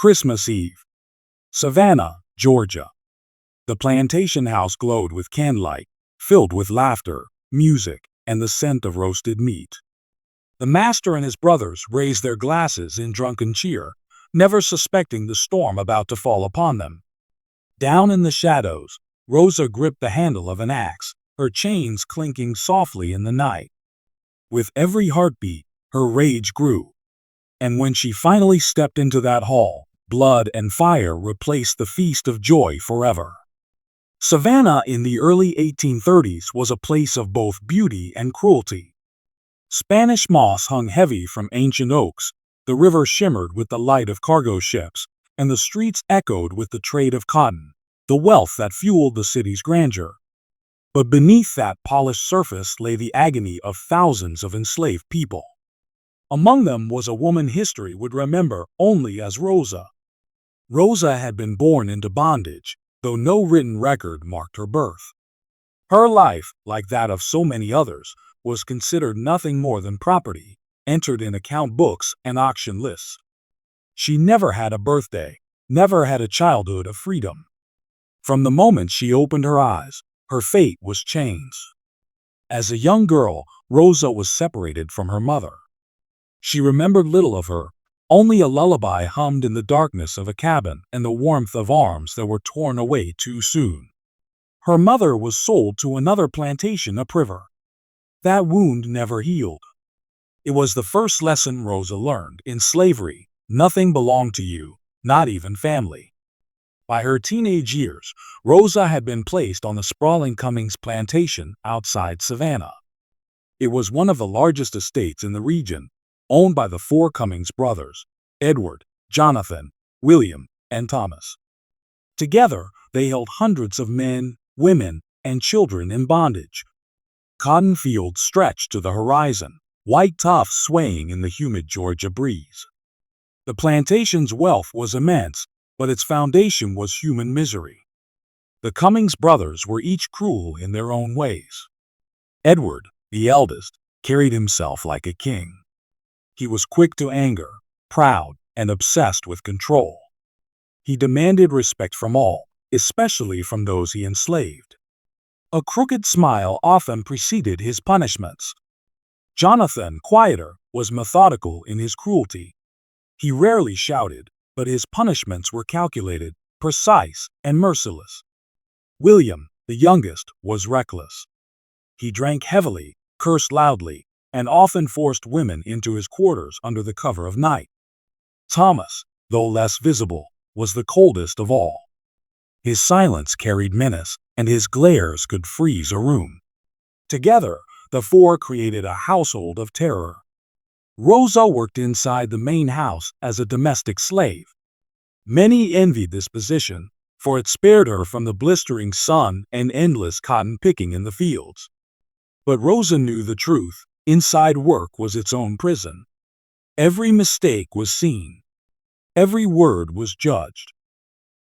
Christmas Eve. Savannah, Georgia. The plantation house glowed with candlelight, filled with laughter, music, and the scent of roasted meat. The master and his brothers raised their glasses in drunken cheer, never suspecting the storm about to fall upon them. Down in the shadows, Rosa gripped the handle of an axe, her chains clinking softly in the night. With every heartbeat, her rage grew. And when she finally stepped into that hall, blood and fire replaced the feast of joy forever. Savannah in the early 1830s was a place of both beauty and cruelty. Spanish moss hung heavy from ancient oaks, the river shimmered with the light of cargo ships, and the streets echoed with the trade of cotton, the wealth that fueled the city's grandeur. But beneath that polished surface lay the agony of thousands of enslaved people. Among them was a woman history would remember only as Rosa. Rosa had been born into bondage, though no written record marked her birth. Her life, like that of so many others, was considered nothing more than property, entered in account books and auction lists. She never had a birthday, never had a childhood of freedom. From the moment she opened her eyes, her fate was chains. As a young girl, Rosa was separated from her mother. She remembered little of her, only a lullaby hummed in the darkness of a cabin and the warmth of arms that were torn away too soon. Her mother was sold to another plantation upriver. That wound never healed. It was the first lesson Rosa learned. In slavery, nothing belonged to you, not even family. By her teenage years, Rosa had been placed on the sprawling Cummings plantation outside Savannah. It was one of the largest estates in the region, owned by the four Cummings brothers, Edward, Jonathan, William, and Thomas. Together, they held hundreds of men, women, and children in bondage. Cotton fields stretched to the horizon, white tufts swaying in the humid Georgia breeze. The plantation's wealth was immense, but its foundation was human misery. The Cummings brothers were each cruel in their own ways. Edward, the eldest, carried himself like a king. He was quick to anger, proud, and obsessed with control. He demanded respect from all, especially from those he enslaved. A crooked smile often preceded his punishments. Jonathan, quieter, was methodical in his cruelty. He rarely shouted, but his punishments were calculated, precise, and merciless. William, the youngest, was reckless. He drank heavily, cursed loudly, and often forced women into his quarters under the cover of night. Thomas, though less visible, was the coldest of all. His silence carried menace, and his glares could freeze a room. Together, the four created a household of terror. Rosa worked inside the main house as a domestic slave. Many envied this position, for it spared her from the blistering sun and endless cotton picking in the fields. But Rosa knew the truth. Inside work was its own prison. Every mistake was seen. Every word was judged.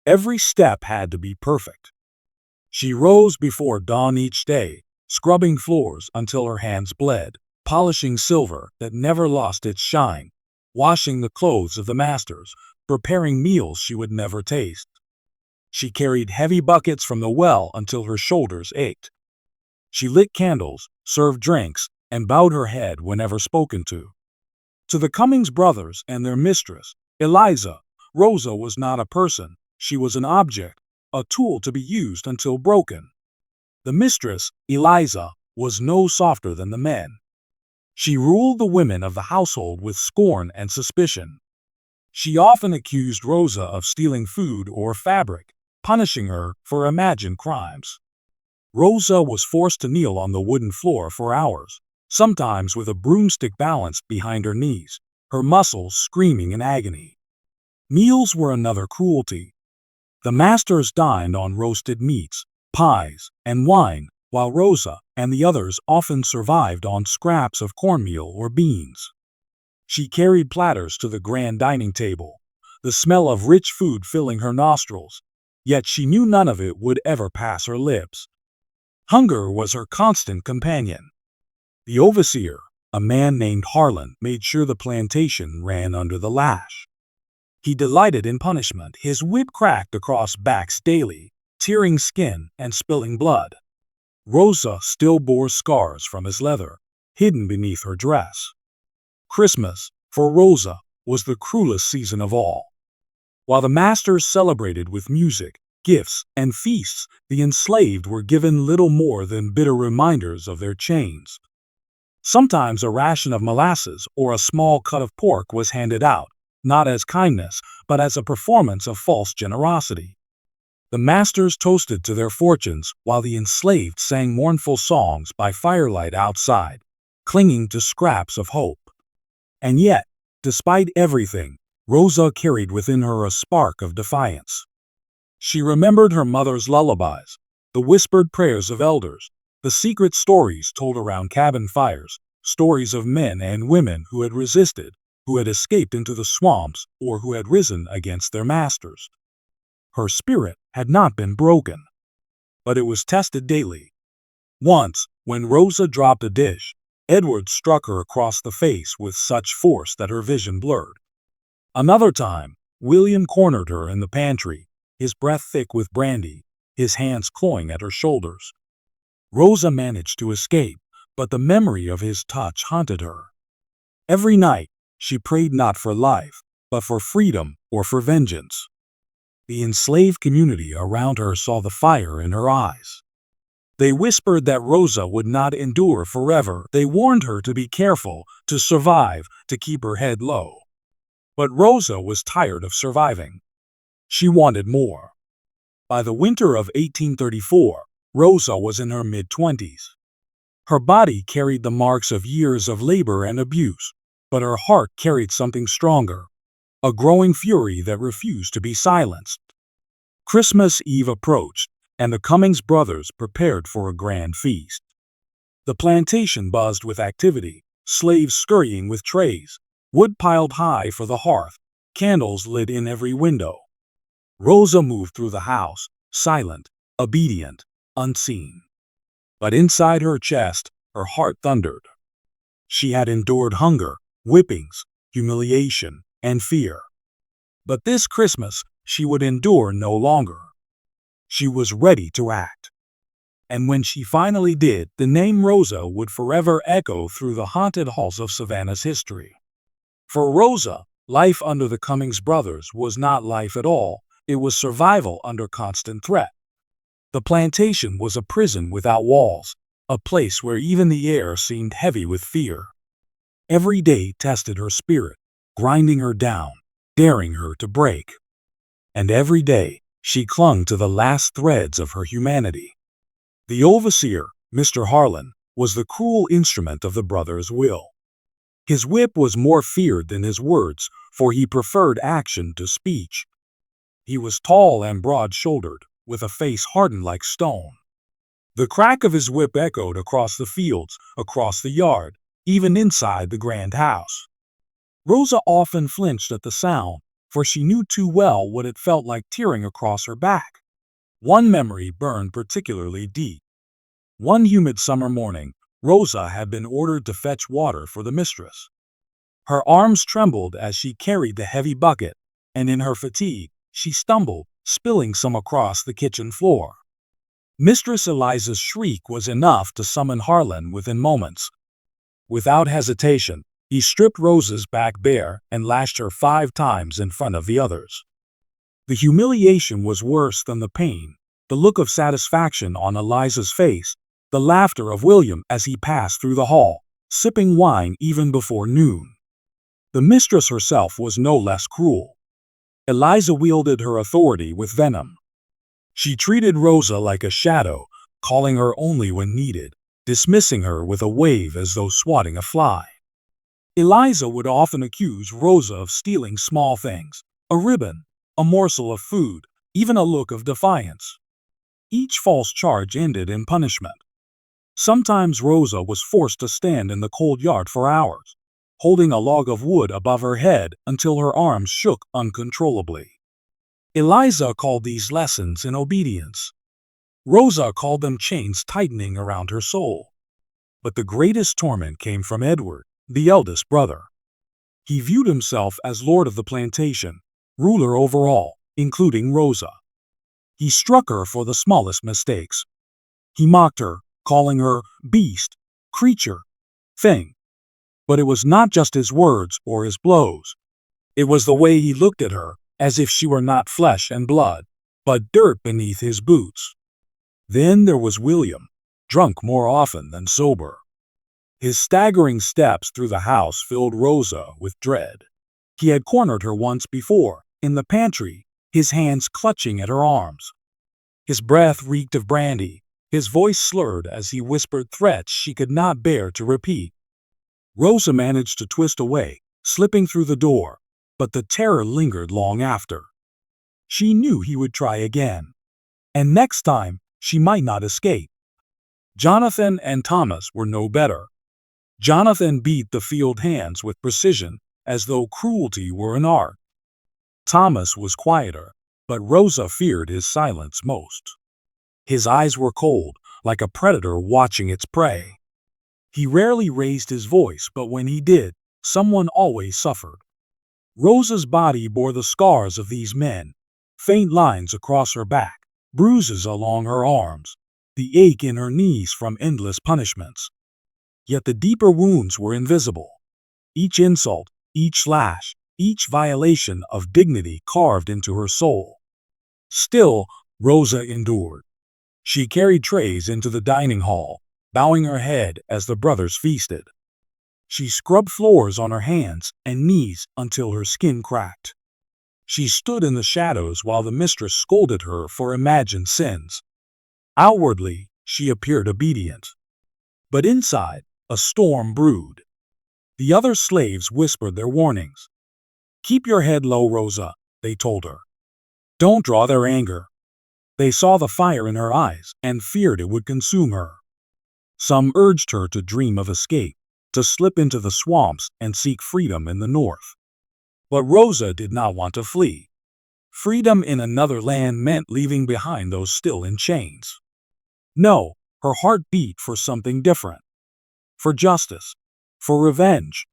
Every step had to be perfect. She rose before dawn each day, scrubbing floors until her hands bled, polishing silver that never lost its shine, washing the clothes of the masters, preparing meals she would never taste. She carried heavy buckets from the well until her shoulders ached. She lit candles, served drinks, and bowed her head whenever spoken to. To the Cummings brothers and their mistress, Eliza, Rosa was not a person, she was an object, a tool to be used until broken. The mistress, Eliza, was no softer than the men. She ruled the women of the household with scorn and suspicion. She often accused Rosa of stealing food or fabric, punishing her for imagined crimes. Rosa was forced to kneel on the wooden floor for hours, sometimes with a broomstick balanced behind her knees, her muscles screaming in agony. Meals were another cruelty. The masters dined on roasted meats, pies, and wine, while Rosa and the others often survived on scraps of cornmeal or beans. She carried platters to the grand dining table, the smell of rich food filling her nostrils, yet she knew none of it would ever pass her lips. Hunger was her constant companion. The overseer, a man named Harlan, made sure the plantation ran under the lash. He delighted in punishment. His whip cracked across backs daily, tearing skin and spilling blood. Rosa still bore scars from his leather, hidden beneath her dress. Christmas, for Rosa, was the cruelest season of all. While the masters celebrated with music, gifts, and feasts, the enslaved were given little more than bitter reminders of their chains. Sometimes a ration of molasses or a small cut of pork was handed out, not as kindness, but as a performance of false generosity. The masters toasted to their fortunes while the enslaved sang mournful songs by firelight outside, clinging to scraps of hope. And yet, despite everything, Rosa carried within her a spark of defiance. She remembered her mother's lullabies, the whispered prayers of elders, the secret stories told around cabin fires, stories of men and women who had resisted, who had escaped into the swamps, or who had risen against their masters. Her spirit had not been broken, but it was tested daily. Once, when Rosa dropped a dish, Edward struck her across the face with such force that her vision blurred. Another time, William cornered her in the pantry, his breath thick with brandy, his hands clawing at her shoulders. Rosa managed to escape, but the memory of his touch haunted her. Every night, she prayed not for life, but for freedom or for vengeance. The enslaved community around her saw the fire in her eyes. They whispered that Rosa would not endure forever. They warned her to be careful, to survive, to keep her head low. But Rosa was tired of surviving. She wanted more. By the winter of 1834, Rosa was in her mid-20s. Her body carried the marks of years of labor and abuse, but her heart carried something stronger, a growing fury that refused to be silenced. Christmas Eve approached, and the Cummings brothers prepared for a grand feast. The plantation buzzed with activity, slaves scurrying with trays, wood piled high for the hearth, candles lit in every window. Rosa moved through the house, silent, obedient, unseen. But inside her chest, her heart thundered. She had endured hunger, whippings, humiliation, and fear. But this Christmas, she would endure no longer. She was ready to act. And when she finally did, the name Rosa would forever echo through the haunted halls of Savannah's history. For Rosa, life under the Cummings brothers was not life at all. It was survival under constant threat. The plantation was a prison without walls, a place where even the air seemed heavy with fear. Every day tested her spirit, grinding her down, daring her to break. And every day, she clung to the last threads of her humanity. The overseer, Mr. Harlan, was the cruel instrument of the brothers' will. His whip was more feared than his words, for he preferred action to speech. He was tall and broad-shouldered, with a face hardened like stone. The crack of his whip echoed across the fields, across the yard, even inside the grand house. Rosa often flinched at the sound, for she knew too well what it felt like tearing across her back. One memory burned particularly deep. One humid summer morning, Rosa had been ordered to fetch water for the mistress. Her arms trembled as she carried the heavy bucket, and in her fatigue, she stumbled, spilling some across the kitchen floor. Mistress Eliza's shriek was enough to summon Harlan within moments. Without hesitation, he stripped Rosa's back bare and lashed her 5 times in front of the others. The humiliation was worse than the pain, the look of satisfaction on Eliza's face, the laughter of William as he passed through the hall, sipping wine even before noon. The mistress herself was no less cruel. Eliza wielded her authority with venom. She treated Rosa like a shadow, calling her only when needed, dismissing her with a wave as though swatting a fly. Eliza would often accuse Rosa of stealing small things, a ribbon, a morsel of food, even a look of defiance. Each false charge ended in punishment. Sometimes Rosa was forced to stand in the cold yard for hours, holding a log of wood above her head until her arms shook uncontrollably. Eliza called these lessons in obedience. Rosa called them chains tightening around her soul. But the greatest torment came from Edward, the eldest brother. He viewed himself as lord of the plantation, ruler over all, including Rosa. He struck her for the smallest mistakes. He mocked her, calling her beast, creature, thing. But it was not just his words or his blows. It was the way he looked at her, as if she were not flesh and blood, but dirt beneath his boots. Then there was William, drunk more often than sober. His staggering steps through the house filled Rosa with dread. He had cornered her once before, in the pantry, his hands clutching at her arms. His breath reeked of brandy, his voice slurred as he whispered threats she could not bear to repeat. Rosa managed to twist away, slipping through the door, but the terror lingered long after. She knew he would try again. And next time, she might not escape. Jonathan and Thomas were no better. Jonathan beat the field hands with precision, as though cruelty were an art. Thomas was quieter, but Rosa feared his silence most. His eyes were cold, like a predator watching its prey. He rarely raised his voice, but when he did, someone always suffered. Rosa's body bore the scars of these men, faint lines across her back, bruises along her arms, the ache in her knees from endless punishments. Yet the deeper wounds were invisible. Each insult, each slash, each violation of dignity carved into her soul. Still, Rosa endured. She carried trays into the dining hall, bowing her head as the brothers feasted. She scrubbed floors on her hands and knees until her skin cracked. She stood in the shadows while the mistress scolded her for imagined sins. Outwardly, she appeared obedient. But inside, a storm brewed. The other slaves whispered their warnings. "Keep your head low, Rosa," they told her. "Don't draw their anger." They saw the fire in her eyes and feared it would consume her. Some urged her to dream of escape, to slip into the swamps and seek freedom in the north. But Rosa did not want to flee. Freedom in another land meant leaving behind those still in chains. No, her heart beat for something different. For justice. For revenge.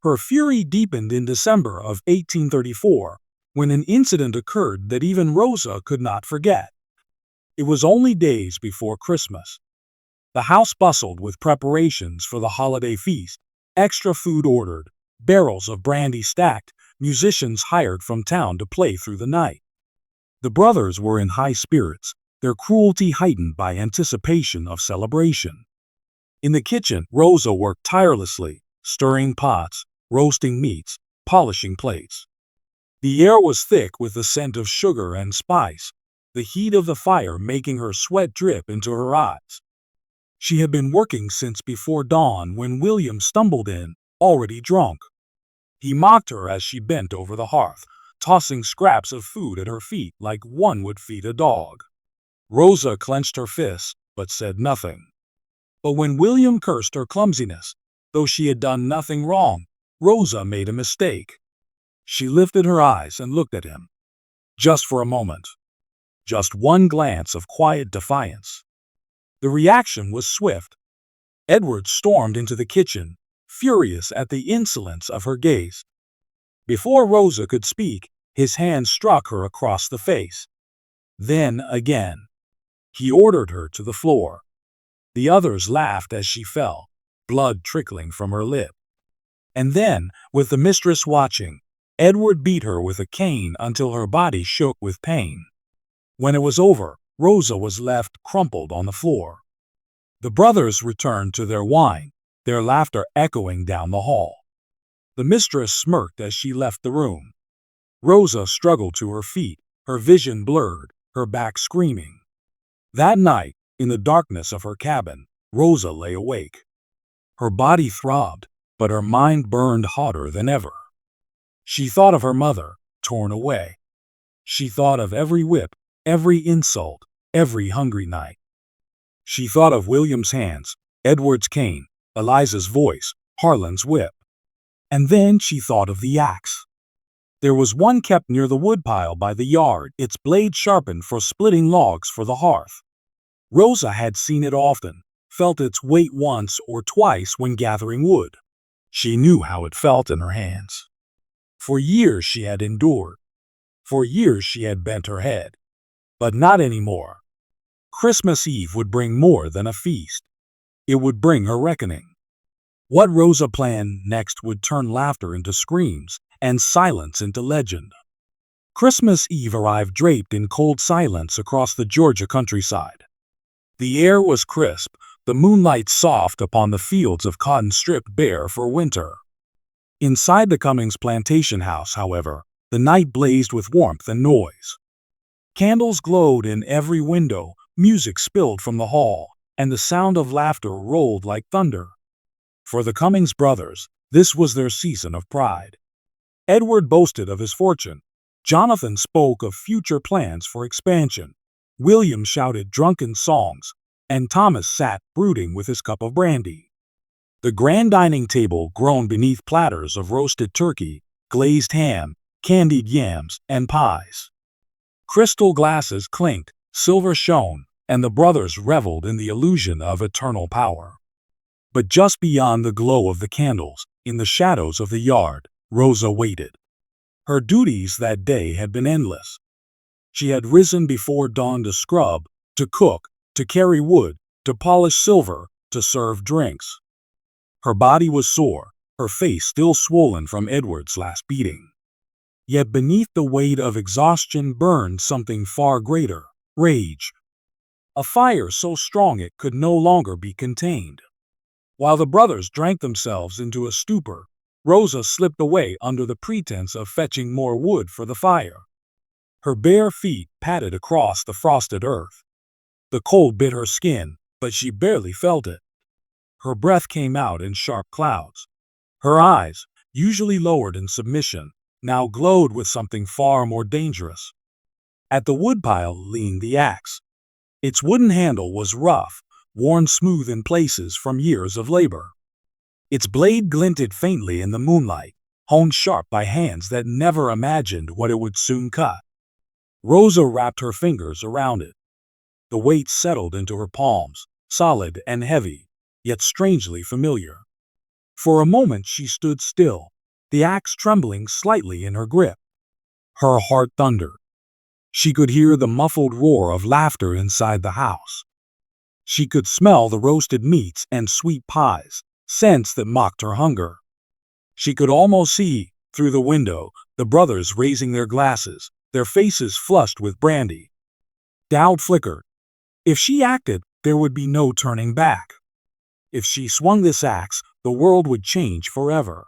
Her fury deepened in December of 1834, when an incident occurred that even Rosa could not forget. It was only days before Christmas. The house bustled with preparations for the holiday feast, extra food ordered, barrels of brandy stacked, musicians hired from town to play through the night. The brothers were in high spirits, their cruelty heightened by anticipation of celebration. In the kitchen, Rosa worked tirelessly, stirring pots, roasting meats, polishing plates. The air was thick with the scent of sugar and spice, the heat of the fire making her sweat drip into her eyes. She had been working since before dawn when William stumbled in, already drunk. He mocked her as she bent over the hearth, tossing scraps of food at her feet like one would feed a dog. Rosa clenched her fists, but said nothing. But when William cursed her clumsiness, though she had done nothing wrong, Rosa made a mistake. She lifted her eyes and looked at him. Just for a moment. Just one glance of quiet defiance. The reaction was swift. Edward stormed into the kitchen, furious at the insolence of her gaze. Before Rosa could speak, his hand struck her across the face. Then again. He ordered her to the floor. The others laughed as she fell, blood trickling from her lip. And then, with the mistress watching, Edward beat her with a cane until her body shook with pain. When it was over, Rosa was left crumpled on the floor. The brothers returned to their wine, their laughter echoing down the hall. The mistress smirked as she left the room. Rosa struggled to her feet, her vision blurred, her back screaming. That night, in the darkness of her cabin, Rosa lay awake. Her body throbbed, but her mind burned hotter than ever. She thought of her mother, torn away. She thought of every whip, every insult, every hungry night. She thought of William's hands, Edward's cane, Eliza's voice, Harlan's whip. And then she thought of the axe. There was one kept near the woodpile by the yard, its blade sharpened for splitting logs for the hearth. Rosa had seen it often, felt its weight once or twice when gathering wood. She knew how it felt in her hands. For years she had endured, For years she had bent her head. But not anymore. Christmas Eve would bring more than a feast. It would bring her reckoning. What Rosa planned next would turn laughter into screams and silence into legend. Christmas Eve arrived draped in cold silence across the Georgia countryside. The air was crisp, the moonlight soft upon the fields of cotton stripped bare for winter. Inside the Cummings plantation house, however, the night blazed with warmth and noise. Candles glowed in every window, music spilled from the hall, and the sound of laughter rolled like thunder. For the Cummings brothers, this was their season of pride. Edward boasted of his fortune. Jonathan spoke of future plans for expansion. William shouted drunken songs, and Thomas sat brooding with his cup of brandy. The grand dining table groaned beneath platters of roasted turkey, glazed ham, candied yams, and pies. Crystal glasses clinked, silver shone, and the brothers reveled in the illusion of eternal power. But just beyond the glow of the candles, in the shadows of the yard, Rosa waited. Her duties that day had been endless. She had risen before dawn to scrub, to cook, to carry wood, to polish silver, to serve drinks. Her body was sore, her face still swollen from Edward's last beating. Yet beneath the weight of exhaustion burned something far greater, rage. A fire so strong it could no longer be contained. While the brothers drank themselves into a stupor, Rosa slipped away under the pretense of fetching more wood for the fire. Her bare feet padded across the frosted earth. The cold bit her skin, but she barely felt it. Her breath came out in sharp clouds. Her eyes, usually lowered in submission, now glowed with something far more dangerous. At the woodpile leaned the axe. Its wooden handle was rough, worn smooth in places from years of labor. Its blade glinted faintly in the moonlight, honed sharp by hands that never imagined what it would soon cut. Rosa wrapped her fingers around it. The weight settled into her palms, solid and heavy, yet strangely familiar. For a moment she stood still, the axe trembling slightly in her grip. Her heart thundered. She could hear the muffled roar of laughter inside the house. She could smell the roasted meats and sweet pies, scents that mocked her hunger. She could almost see, through the window, the brothers raising their glasses, their faces flushed with brandy. Doubt flickered. If she acted, there would be no turning back. If she swung this axe, the world would change forever.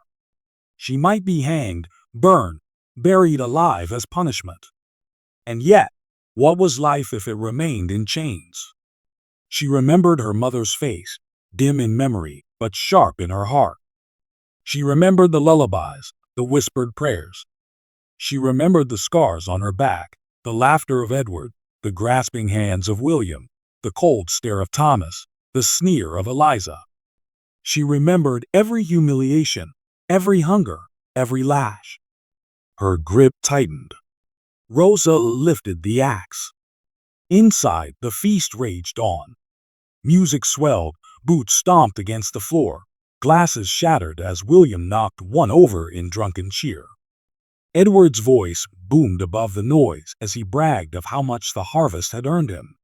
She might be hanged, burned, buried alive as punishment. And yet, what was life if it remained in chains? She remembered her mother's face, dim in memory, but sharp in her heart. She remembered the lullabies, the whispered prayers. She remembered the scars on her back, the laughter of Edward, the grasping hands of William, the cold stare of Thomas, the sneer of Eliza. She remembered every humiliation, every hunger, every lash. Her grip tightened. Rosa lifted the axe. Inside, the feast raged on. Music swelled, boots stomped against the floor, glasses shattered as William knocked one over in drunken cheer. Edward's voice boomed above the noise as he bragged of how much the harvest had earned him.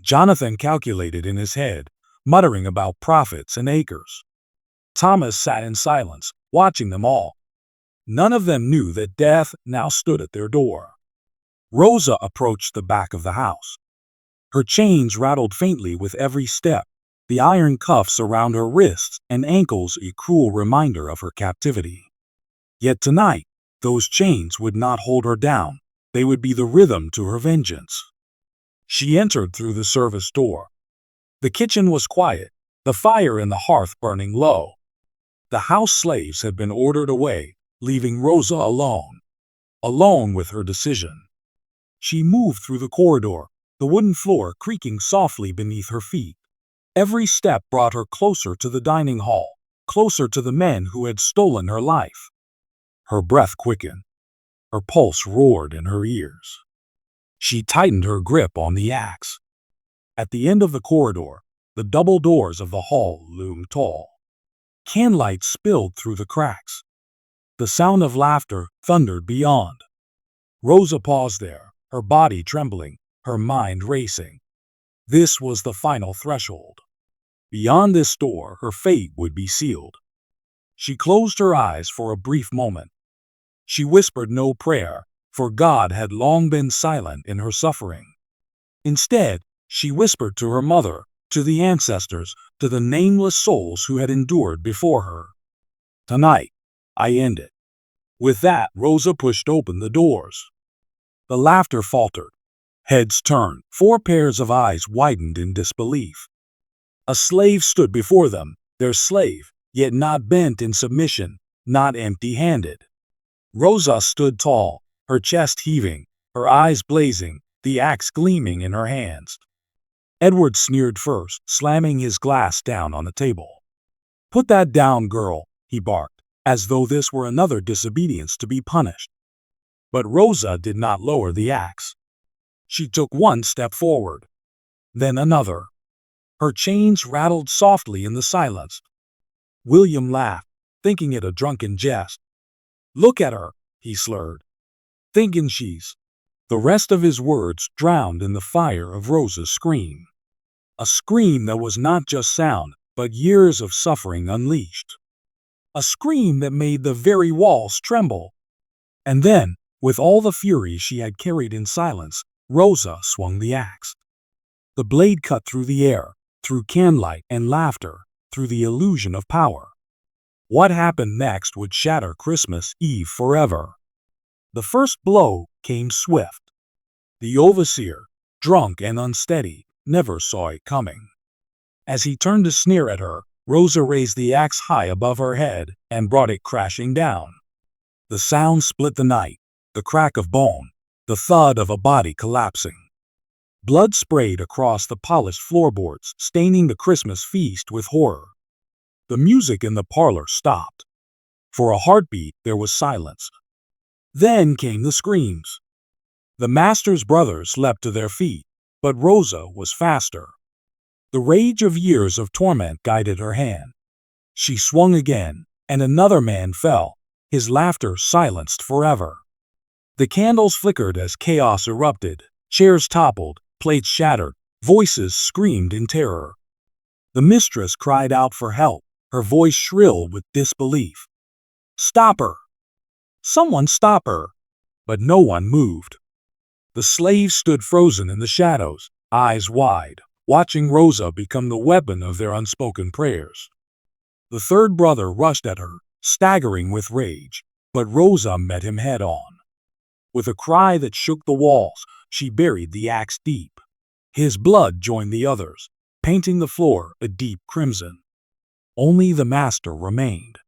Jonathan calculated in his head, muttering about profits and acres. Thomas sat in silence, watching them all. None of them knew that death now stood at their door. Rosa approached the back of the house. Her chains rattled faintly with every step, the iron cuffs around her wrists and ankles a cruel reminder of her captivity. Yet tonight, those chains would not hold her down. They would be the rhythm to her vengeance. She entered through the service door. The kitchen was quiet, the fire in the hearth burning low. The house slaves had been ordered away, leaving Rosa alone with her decision. She moved through the corridor, the wooden floor creaking softly beneath her feet. Every step brought her closer to the dining hall, closer to the men who had stolen her life. Her breath quickened. Her pulse roared in her ears. She tightened her grip on the axe. At the end of the corridor, the double doors of the hall loomed tall. Candlelight spilled through the cracks. The sound of laughter thundered beyond. Rosa paused there, her body trembling, her mind racing. This was the final threshold. Beyond this door, her fate would be sealed. She closed her eyes for a brief moment. She whispered no prayer, for God had long been silent in her suffering. Instead, she whispered to her mother, to the ancestors, to the nameless souls who had endured before her. Tonight, I end it. With that, Rosa pushed open the doors. The laughter faltered. Heads turned. 4 pairs of eyes widened in disbelief. A slave stood before them, their slave, yet not bent in submission, not empty-handed. Rosa stood tall, her chest heaving, her eyes blazing, the axe gleaming in her hands. Edward sneered first, slamming his glass down on the table. "Put that down, girl," he barked, as though this were another disobedience to be punished. But Rosa did not lower the axe. She took one step forward, then another. Her chains rattled softly in the silence. William laughed, thinking it a drunken jest. "Look at her," he slurred. "Thinking she's—" The rest of his words drowned in the fire of Rosa's scream. A scream that was not just sound, but years of suffering unleashed. A scream that made the very walls tremble. And then, with all the fury she had carried in silence, Rosa swung the axe. The blade cut through the air, through candlelight and laughter, through the illusion of power. What happened next would shatter Christmas Eve forever. The first blow came swift. The overseer, drunk and unsteady, never saw it coming. As he turned to sneer at her, Rosa raised the axe high above her head and brought it crashing down. The sound split the night, the crack of bone, the thud of a body collapsing. Blood sprayed across the polished floorboards, staining the Christmas feast with horror. The music in the parlor stopped. For a heartbeat, there was silence. Then came the screams. The master's brothers leapt to their feet, but Rosa was faster. The rage of years of torment guided her hand. She swung again, and another man fell, his laughter silenced forever. The candles flickered as chaos erupted, chairs toppled, plates shattered, voices screamed in terror. The mistress cried out for help, her voice shrill with disbelief. "Stop her! Someone stop her!" But no one moved. The slaves stood frozen in the shadows, eyes wide, watching Rosa become the weapon of their unspoken prayers. The third brother rushed at her, staggering with rage, but Rosa met him head-on. With a cry that shook the walls, she buried the axe deep. His blood joined the others, painting the floor a deep crimson. Only the master remained.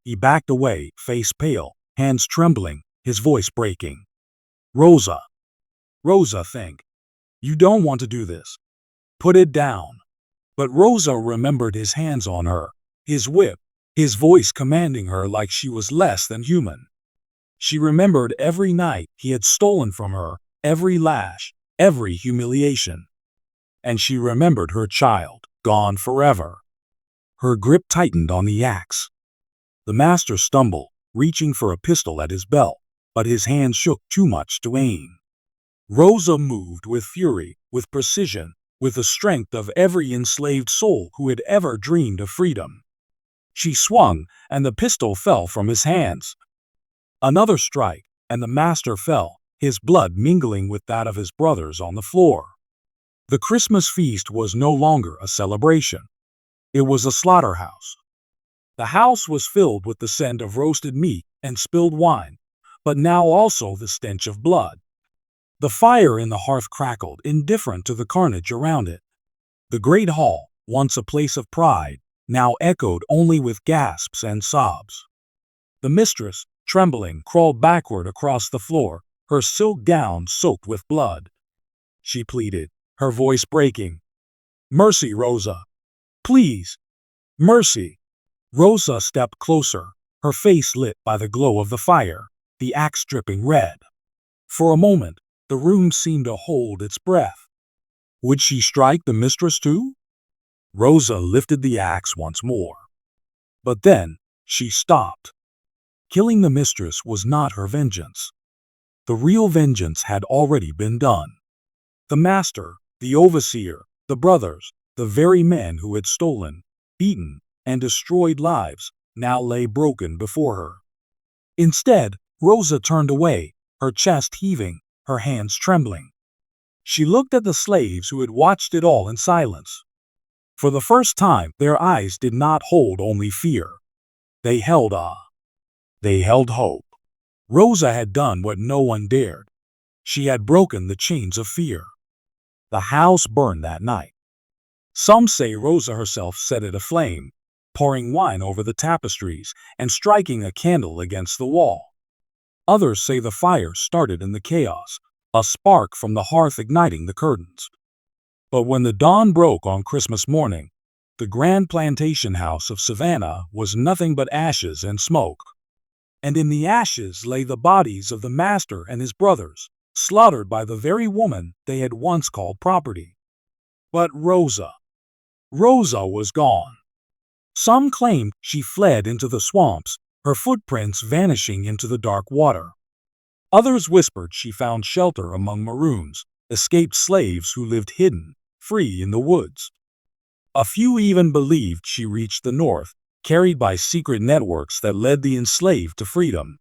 He backed away, face pale, hands trembling, his voice breaking. "Rosa! Rosa, think. You don't want to do this. Put it down." But Rosa remembered his hands on her, his whip, his voice commanding her like she was less than human. She remembered every night he had stolen from her, every lash, every humiliation. And she remembered her child, gone forever. Her grip tightened on the axe. The master stumbled, reaching for a pistol at his belt, but his hand shook too much to aim. Rosa moved with fury, with precision, with the strength of every enslaved soul who had ever dreamed of freedom. She swung, and the pistol fell from his hands. Another strike, and the master fell, his blood mingling with that of his brothers on the floor. The Christmas feast was no longer a celebration. It was a slaughterhouse. The house was filled with the scent of roasted meat and spilled wine, but now also the stench of blood. The fire in the hearth crackled, indifferent to the carnage around it. The great hall, once a place of pride, now echoed only with gasps and sobs. The mistress, trembling, crawled backward across the floor, her silk gown soaked with blood. She pleaded, her voice breaking. "Mercy, Rosa! Please! Mercy!" Rosa stepped closer, her face lit by the glow of the fire, the axe dripping red. For a moment, the room seemed to hold its breath. Would she strike the mistress too? Rosa lifted the axe once more. But then, she stopped. Killing the mistress was not her vengeance. the real vengeance had already been done. The master, the overseer, the brothers, the very men who had stolen, beaten, and destroyed lives, now lay broken before her. Instead, Rosa turned away, her chest heaving, her hands trembling. She looked at the slaves who had watched it all in silence. For the first time, their eyes did not hold only fear. They held awe. They held hope. Rosa had done what no one dared. She had broken the chains of fear. The house burned that night. Some say Rosa herself set it aflame, pouring wine over the tapestries and striking a candle against the wall. Others say the fire started in the chaos, a spark from the hearth igniting the curtains. But when the dawn broke on Christmas morning, the grand plantation house of Savannah was nothing but ashes and smoke. And in the ashes lay the bodies of the master and his brothers, slaughtered by the very woman they had once called property. But Rosa was gone. Some claimed she fled into the swamps, her footprints vanishing into the dark water. Others whispered she found shelter among Maroons, escaped slaves who lived hidden, free in the woods. A few even believed she reached the north, carried by secret networks that led the enslaved to freedom.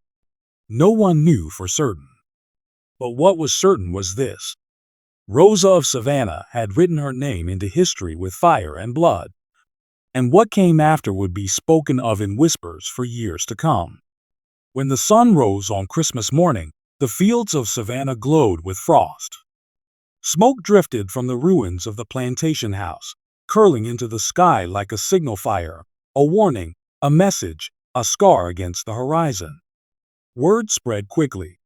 No one knew for certain. But what was certain was this: Rosa of Savannah had written her name into history with fire and blood. And what came after would be spoken of in whispers for years to come. When the sun rose on Christmas morning, the fields of Savannah glowed with frost. Smoke drifted from the ruins of the plantation house, curling into the sky like a signal fire, a warning, a message, a scar against the horizon. Word spread quickly.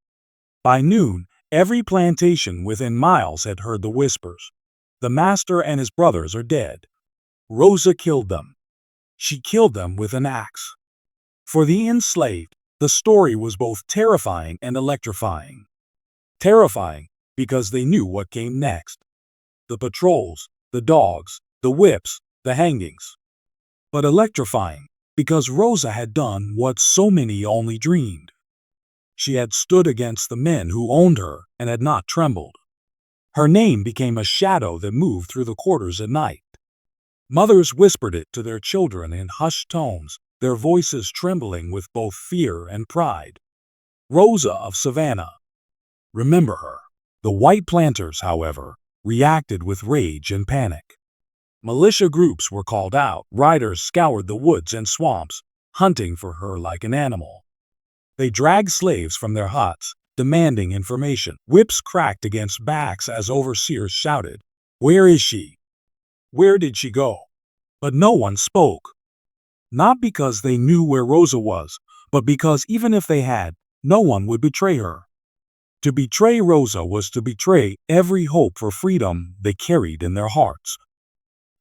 By noon, every plantation within miles had heard the whispers. The master and his brothers are dead. Rosa killed them. She killed them with an axe. For the enslaved, the story was both terrifying and electrifying. Terrifying because they knew what came next. The patrols, the dogs, the whips, the hangings. But electrifying because Rosa had done what so many only dreamed. She had stood against the men who owned her and had not trembled. Her name became a shadow that moved through the quarters at night. Mothers whispered it to their children in hushed tones, their voices trembling with both fear and pride. Rosa of Savannah. Remember her. The white planters, however, reacted with rage and panic. Militia groups were called out. Riders scoured the woods and swamps, hunting for her like an animal. They dragged slaves from their huts, demanding information. Whips cracked against backs as overseers shouted, "Where is she? Where did she go?" But no one spoke. Not because they knew where Rosa was, but because even if they had, no one would betray her. To betray Rosa was to betray every hope for freedom they carried in their hearts.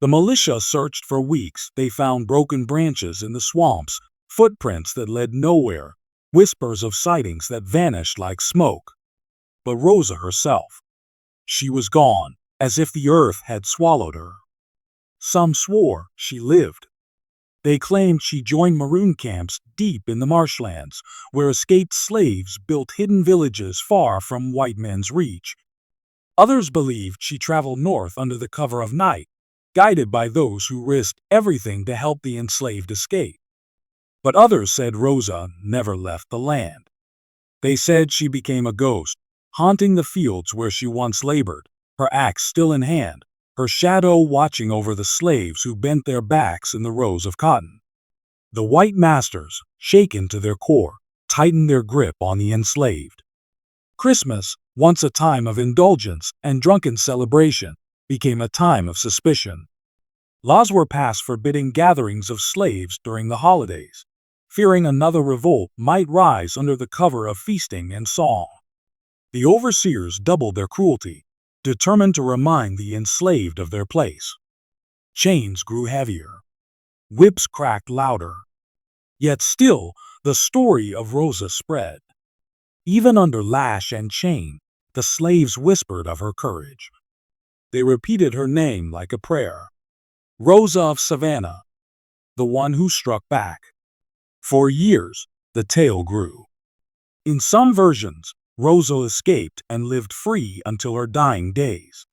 The militia searched for weeks. They found broken branches in the swamps, footprints that led nowhere, whispers of sightings that vanished like smoke. But Rosa herself, she was gone, as if the earth had swallowed her. Some swore she lived. They claimed she joined Maroon camps deep in the marshlands, where escaped slaves built hidden villages far from white men's reach. Others believed she traveled north under the cover of night, guided by those who risked everything to help the enslaved escape. But others said Rosa never left the land. They said she became a ghost, haunting the fields where she once labored, her axe still in hand, her shadow watching over the slaves who bent their backs in the rows of cotton. The white masters, shaken to their core, tightened their grip on the enslaved. Christmas, once a time of indulgence and drunken celebration, became a time of suspicion. Laws were passed forbidding gatherings of slaves during the holidays, fearing another revolt might rise under the cover of feasting and song. The overseers doubled their cruelty, determined to remind the enslaved of their place. Chains grew heavier. Whips cracked louder. Yet still, the story of Rosa spread. Even under lash and chain, the slaves whispered of her courage. They repeated her name like a prayer. Rosa of Savannah, the one who struck back. For years, the tale grew. In some versions, Rosa escaped and lived free until her dying days.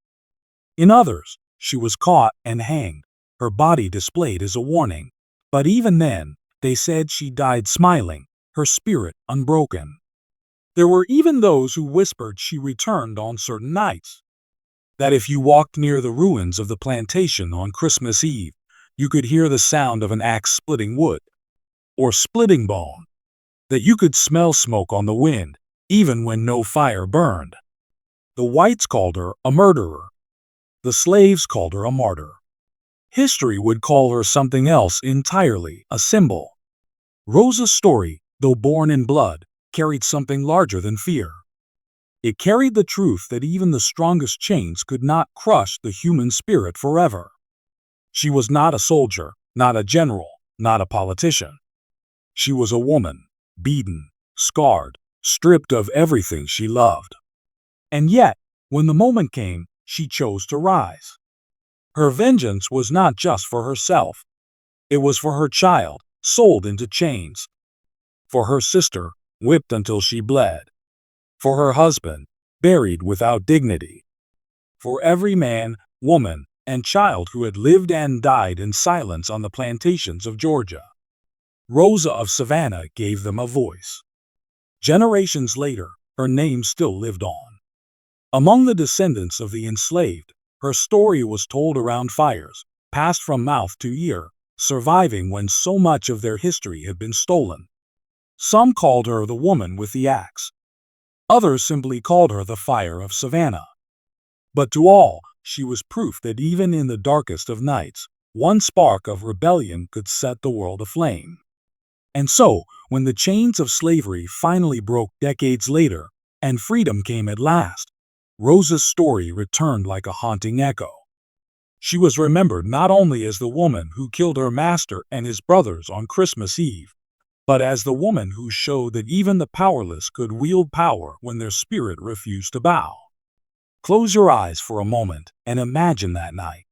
In others, she was caught and hanged, her body displayed as a warning. But even then, they said she died smiling, her spirit unbroken. There were even those who whispered she returned on certain nights. That if you walked near the ruins of the plantation on Christmas Eve, you could hear the sound of an axe splitting wood, or splitting bone. That you could smell smoke on the wind, even when no fire burned. The whites called her a murderer. The slaves called her a martyr. History would call her something else entirely, a symbol. Rosa's story, though born in blood, carried something larger than fear. It carried the truth that even the strongest chains could not crush the human spirit forever. She was not a soldier, not a general, not a politician. She was a woman, beaten, scarred, stripped of everything she loved. And yet, when the moment came, she chose to rise. Her vengeance was not just for herself. It was for her child, sold into chains. For her sister, whipped until she bled. For her husband, buried without dignity. For every man, woman, and child who had lived and died in silence on the plantations of Georgia. Rosa of Savannah gave them a voice. Generations later, her name still lived on. Among the descendants of the enslaved, her story was told around fires, passed from mouth to ear, surviving when so much of their history had been stolen. Some called her the woman with the axe. Others simply called her the Fire of Savannah. But to all, she was proof that even in the darkest of nights, one spark of rebellion could set the world aflame. And so, when the chains of slavery finally broke decades later, and freedom came at last, Rosa's story returned like a haunting echo. She was remembered not only as the woman who killed her master and his brothers on Christmas Eve, but as the woman who showed that even the powerless could wield power when their spirit refused to bow. Close your eyes for a moment and imagine that night.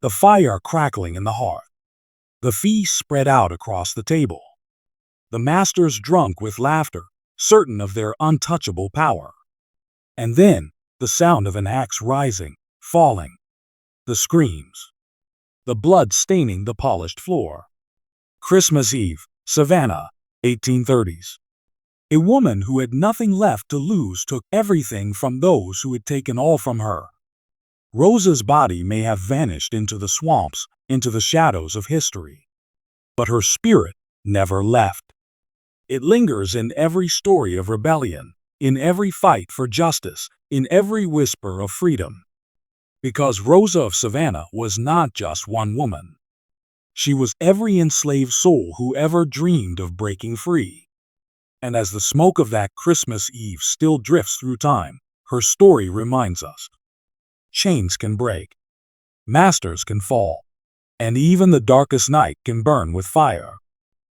The fire crackling in the hearth. The feast spread out across the table. The masters drunk with laughter, certain of their untouchable power. And then, the sound of an axe rising, falling. The screams. The blood staining the polished floor. Christmas Eve, Savannah, 1830s. A woman who had nothing left to lose took everything from those who had taken all from her. Rosa's body may have vanished into the swamps, into the shadows of history. But her spirit never left. It lingers in every story of rebellion, in every fight for justice, in every whisper of freedom. Because Rosa of Savannah was not just one woman. She was every enslaved soul who ever dreamed of breaking free. And as the smoke of that Christmas Eve still drifts through time, her story reminds us. Chains can break. Masters can fall. And even the darkest night can burn with fire.